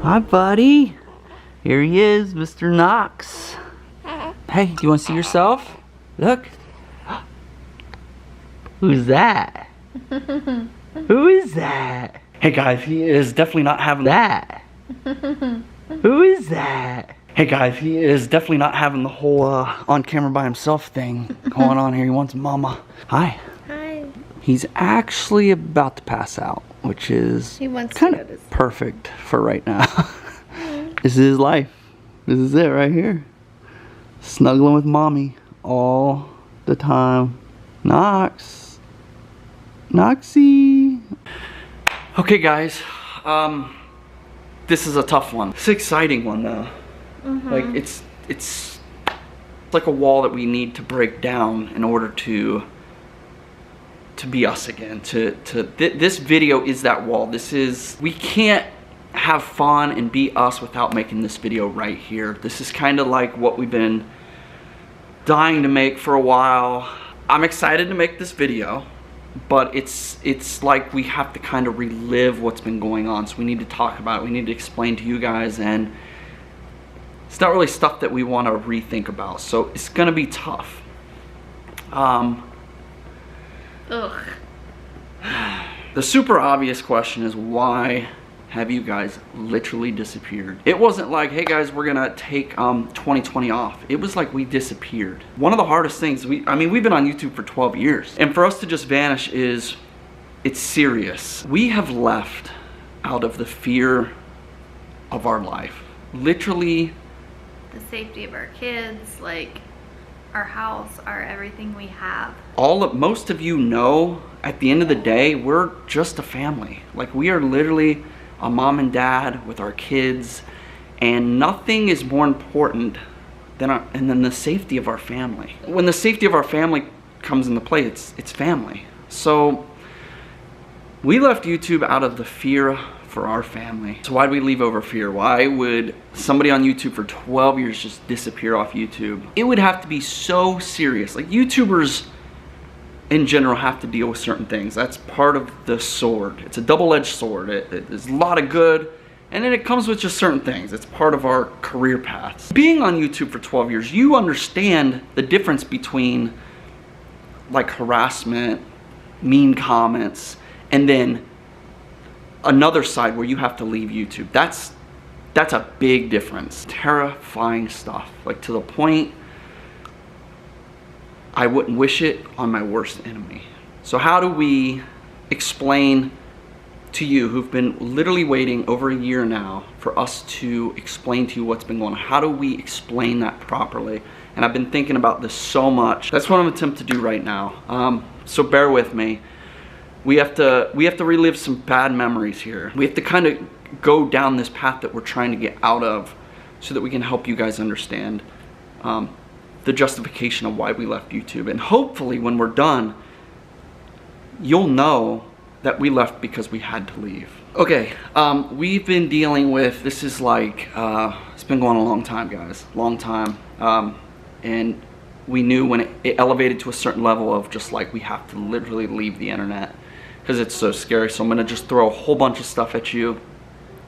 Hi, buddy. Here he is, Mr. Knox. Hey, do you want to see yourself? Look. Who's that? Who is that? Hey guys, he is definitely not having that. Who is that? Hey guys, he is definitely not having the whole on camera by himself thing going on here. He wants mama. Hi. Hi. He's actually about to pass out, which is kind of perfect for right now. This is his life. This is it right here. Snuggling with mommy all the time. Knox. Noxy. Okay guys, this is a tough one. It's an exciting one though. Like it's like a wall that we need to break down in order to be us again. This video is that wall. We can't have fun and be us without making this video right here. This is kind of like what we've been dying to make for a while. I'm excited to make this video, but it's like we have to kind of relive what's been going on. So we need to talk about it. We need to explain to you guys, and it's not really stuff that we want to rethink about. So it's gonna be tough. Ugh. The super obvious question is, why have you guys literally disappeared? It wasn't like, hey guys, we're gonna take 2020 off. It was like we disappeared. One of the hardest things, I mean, we've been on YouTube for 12 years. And for us to just vanish it's serious. We have left out of the fear of our life. Literally. The safety of our kids, like our house, our everything we have. Most of you know, at the end of the day, we're just a family. Like, we are literally a mom and dad with our kids, and nothing is more important than the safety of our family. When the safety of our family comes into play, it's family. So we left YouTube out of the fear for our family. So why did we leave over fear? Why would somebody on YouTube for 12 years just disappear off YouTube? It would have to be so serious. Like, YouTubers in general have to deal with certain things. That's part of the sword. It's a double-edged sword. There's a lot of good, and then it comes with just certain things. It's part of our career paths. Being on YouTube for 12 years, you understand the difference between like harassment, mean comments, and then another side where you have to leave YouTube. That's a big difference. Terrifying stuff, like to the point I wouldn't wish it on my worst enemy. So how do we explain to you who've been literally waiting over a year now for us to explain to you what's been going on? How do we explain that properly? And I've been thinking about this so much. That's what I'm attempting to do right now. So bear with me. We have to relive some bad memories here. We have to kind of go down this path that we're trying to get out of so that we can help you guys understand the justification of why we left YouTube. And hopefully when we're done, you'll know that we left because we had to leave. Okay, we've been dealing with, this is like, it's been going on a long time, guys, long time. And we knew when it elevated to a certain level of just like, we have to literally leave the internet because it's so scary. So I'm gonna just throw a whole bunch of stuff at you.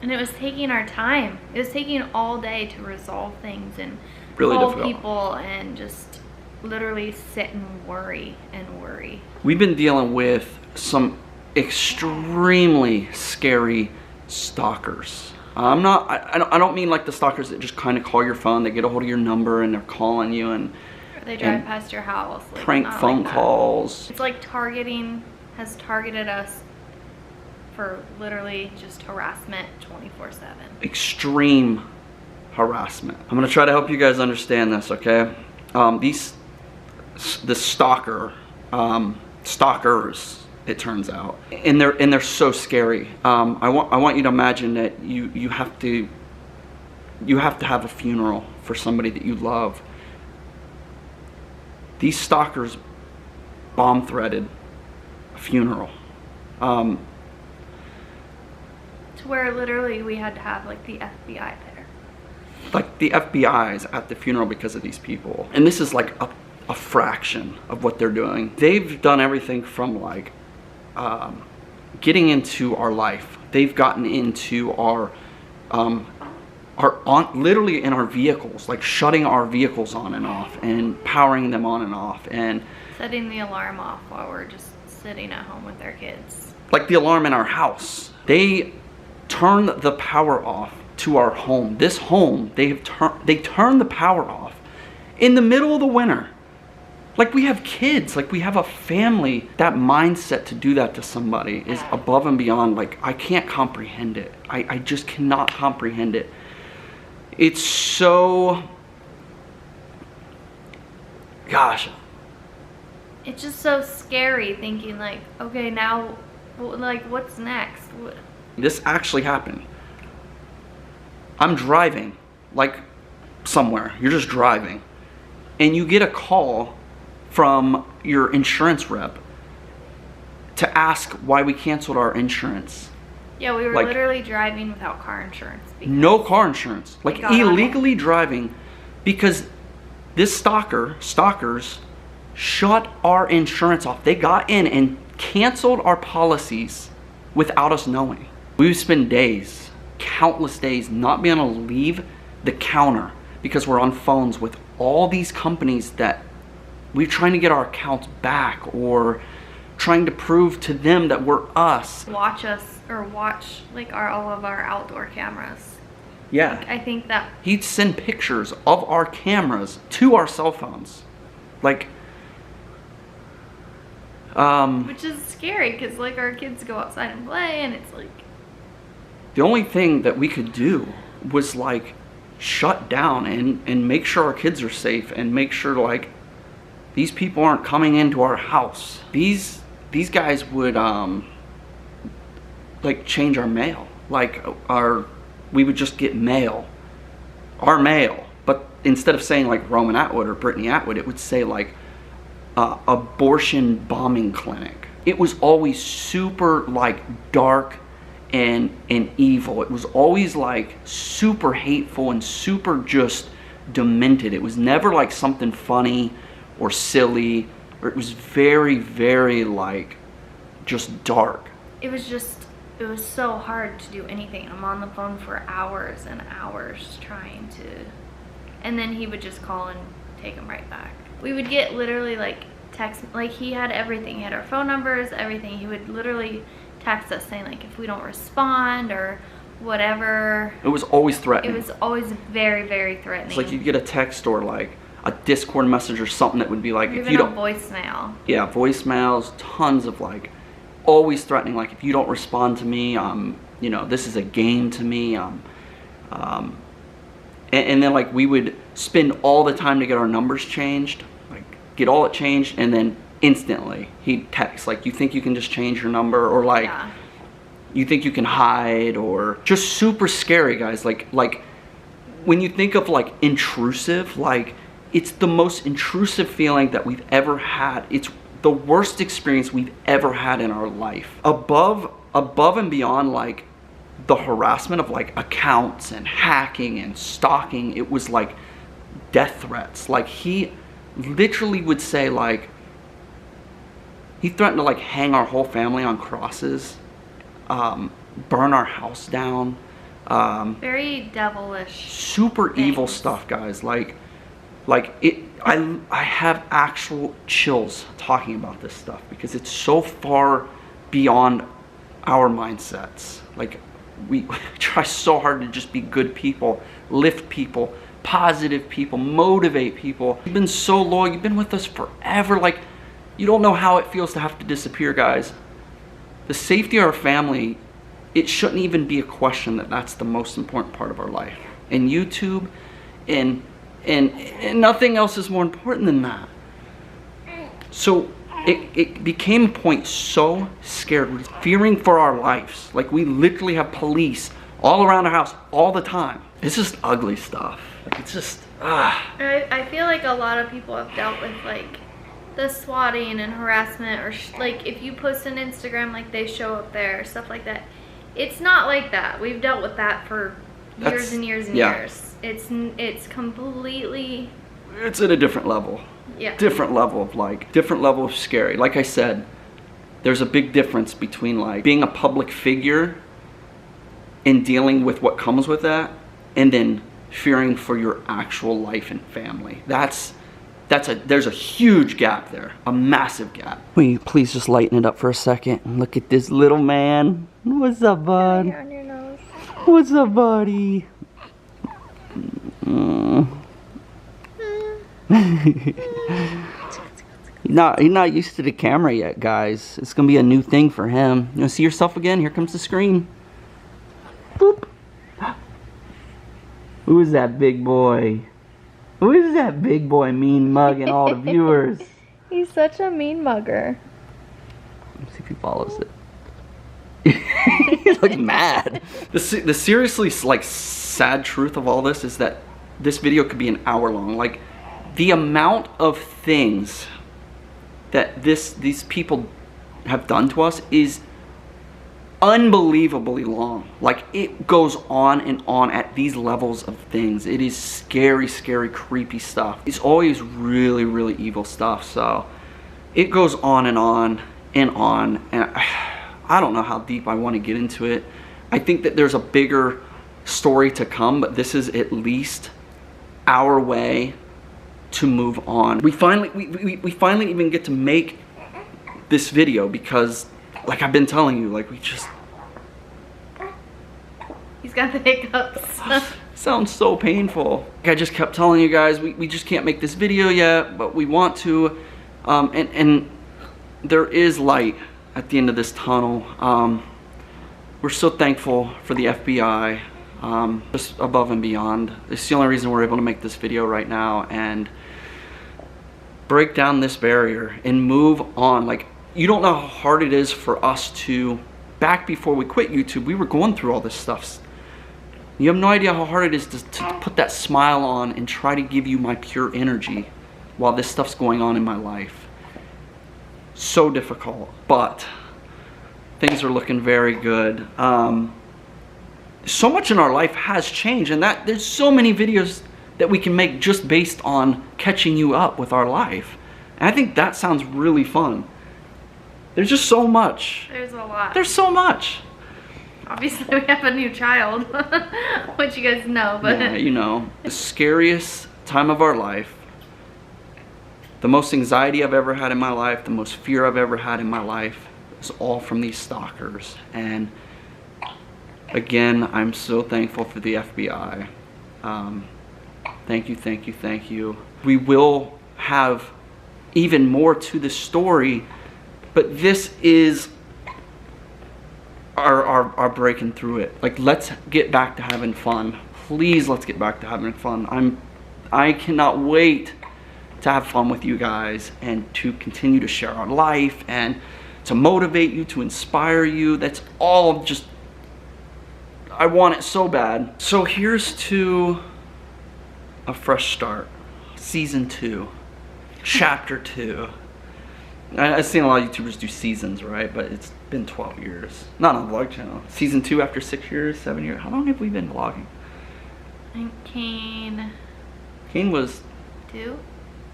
And it was taking our time. It was taking all day to resolve things and really call difficult. People and just literally sit and worry and worry. We've been dealing with some extremely scary stalkers. I don't mean like the stalkers that just kind of call your phone. They get a hold of your number and they're calling you, and or they drive past your house. Like, prank phone calls. It's like has targeted us for literally just harassment 24/7. Extreme harassment. I'm gonna try to help you guys understand this, okay? The stalkers, it turns out, and they're so scary. I want you to imagine that you have to have a funeral for somebody that you love. These stalkers bomb threaded a funeral. To where literally we had to have like the FBI there. Like the FBI's at the funeral because of these people. And this is like a fraction of what they're doing. They've done everything from like getting into our life. They've gotten into our are on literally in our vehicles, like shutting our vehicles on and off and powering them on and off and setting the alarm off while we're just sitting at home with our kids. Like the alarm in our house. They turn the power off to our home. This home, they turn the power off in the middle of the winter. Like we have kids, like we have a family. That mindset to do that to somebody is above and beyond. Like I can't comprehend it. I just cannot comprehend it. It's so, gosh. It's just so scary thinking like, okay, now, like what's next? This actually happened. I'm driving, like somewhere. You're just driving. And you get a call from your insurance rep to ask why we canceled our insurance. Yeah, we were like, literally driving without car insurance. No car insurance. Like illegally driving because this stalkers shut our insurance off. They got in and canceled our policies without us knowing. We would spend days, countless days, not being able to leave the counter because we're on phones with all these companies that we're trying to get our accounts back or trying to prove to them that we're us. Watch us or watch like all of our outdoor cameras. Yeah. Like, I think that he'd send pictures of our cameras to our cell phones. Like, which is scary because like our kids go outside and play and it's like. The only thing that we could do was like shut down and make sure our kids are safe and make sure like these people aren't coming into our house. These guys would like change our mail. Like we would just get mail. Our mail. But instead of saying like Roman Atwood or Brittany Atwood, it would say like abortion bombing clinic. It was always super like dark and evil. It was always like super hateful and super just demented. It was never like something funny or silly, or it was very, very like just dark. It was so hard to do anything. I'm on the phone for hours and hours trying to, and then he would just call and take them right back. We would get literally like text, like he had everything. He had our phone numbers, everything. He would literally text us saying like if we don't respond or whatever. It was always threatening. It was always very, very threatening. It's like you'd get a text or like a Discord message or something that would be like, even if you don't, voicemail. Yeah, voicemails, tons of like, always threatening. Like if you don't respond to me, you know, this is a game to me. And then like we would spend all the time to get our numbers changed, like get all it changed, and then instantly he'd text like, you think you can just change your number, or like you think you can hide, or just super scary, guys. Like when you think of like intrusive, like it's the most intrusive feeling that we've ever had. It's the worst experience we've ever had in our life. Above and beyond like the harassment of like accounts and hacking and stalking, it was like death threats. Like he literally would say like, he threatened to like hang our whole family on crosses, burn our house down. Very devilish. Super things. Evil stuff, guys. Like it. I have actual chills talking about this stuff because it's so far beyond our mindsets. Like we try so hard to just be good people, lift people, positive people, motivate people. You've been so loyal. You've been with us forever. Like, you don't know how it feels to have to disappear, guys. The safety of our family, it shouldn't even be a question that that's the most important part of our life. And YouTube and nothing else is more important than that. So it became a point so scared, we're fearing for our lives. Like we literally have police all around our house all the time. It's just ugly stuff. Like it's just, I feel like a lot of people have dealt with like the swatting and harassment, or like if you post on Instagram, like they show up there, stuff like that. It's not like that. We've dealt with that for years and years and years. It's completely. It's at a different level. Yeah. Different level of scary. Like I said, there's a big difference between like being a public figure in dealing with what comes with that, and then fearing for your actual life and family. There's a huge gap there, a massive gap. Will you please just lighten it up for a second and look at this little man? What's up, bud? On your nose. What's up, buddy? He's not used to the camera yet, guys. It's gonna be a new thing for him. You wanna see yourself again? Here comes the screen. Boop. Who is that big boy? Who is that big boy mean mugging all the viewers? He's such a mean mugger. Let's see if he follows it. He's like mad. The seriously like sad truth of all this is that this video could be an hour long. Like the amount of things that these people have done to us is unbelievably long. Like it goes on and on at these levels of things. It is scary, scary, creepy stuff. It's always really, really evil stuff. So it goes on and on and on, and I don't know how deep I want to get into it. I think that there's a bigger story to come, but this is at least our way to move on. We finally even get to make this video because, like I've been telling you, like He's got the hiccups. Sounds so painful. Like I just kept telling you guys, we just can't make this video yet, but we want to, and there is light at the end of this tunnel. We're so thankful for the FBI, just above and beyond. It's the only reason we're able to make this video right now and break down this barrier and move on. Like, you don't know how hard it is for us to, back before we quit YouTube, we were going through all this stuff. You have no idea how hard it is to put that smile on and try to give you my pure energy while this stuff's going on in my life. So difficult, but things are looking very good. So much in our life has changed, and that there's so many videos that we can make just based on catching you up with our life. And I think that sounds really fun. There's just so much. There's a lot. There's so much. Obviously we have a new child, which you guys know, but yeah, you know, the scariest time of our life, the most anxiety I've ever had in my life, the most fear I've ever had in my life is all from these stalkers. And again, I'm so thankful for the FBI. Thank you, thank you, thank you. We will have even more to the story, but this is our breaking through it. Like, let's get back to having fun. Please, let's get back to having fun. I cannot wait to have fun with you guys and to continue to share our life and to motivate you, to inspire you. That's all just, I want it so bad. So here's to a fresh start. Season 2, chapter 2. I've seen a lot of YouTubers do seasons, right? But it's been 12 years. Not on a vlog channel. Season 2 after 6 years, 7 years. How long have we been vlogging? I think Kane was 2.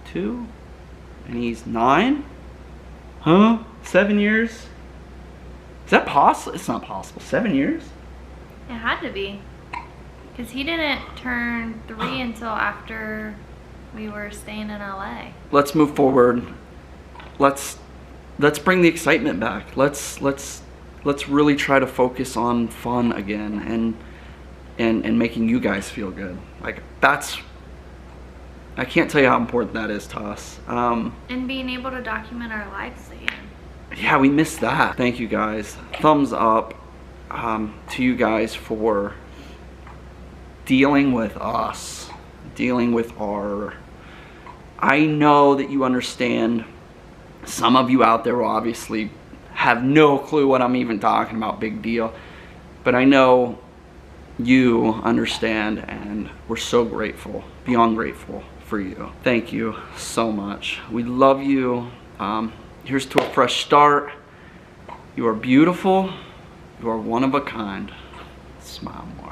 2? And he's 9? Huh? 7 years? Is that possible? It's not possible. 7 years? It had to be. Because he didn't turn 3 until after we were staying in LA. Let's move forward. Let's bring the excitement back. Let's really try to focus on fun again and making you guys feel good. Like, that's, I can't tell you how important that is to us. And being able to document our lives again. Yeah, we missed that. Thank you guys. Thumbs up to you guys for dealing with us, dealing with our, I know that you understand. Some of you out there will obviously have no clue what I'm even talking about, big deal. But I know you understand, and we're so grateful, beyond grateful for you. Thank you so much. We love you. Here's to a fresh start. You are beautiful. You are one of a kind. Smile more.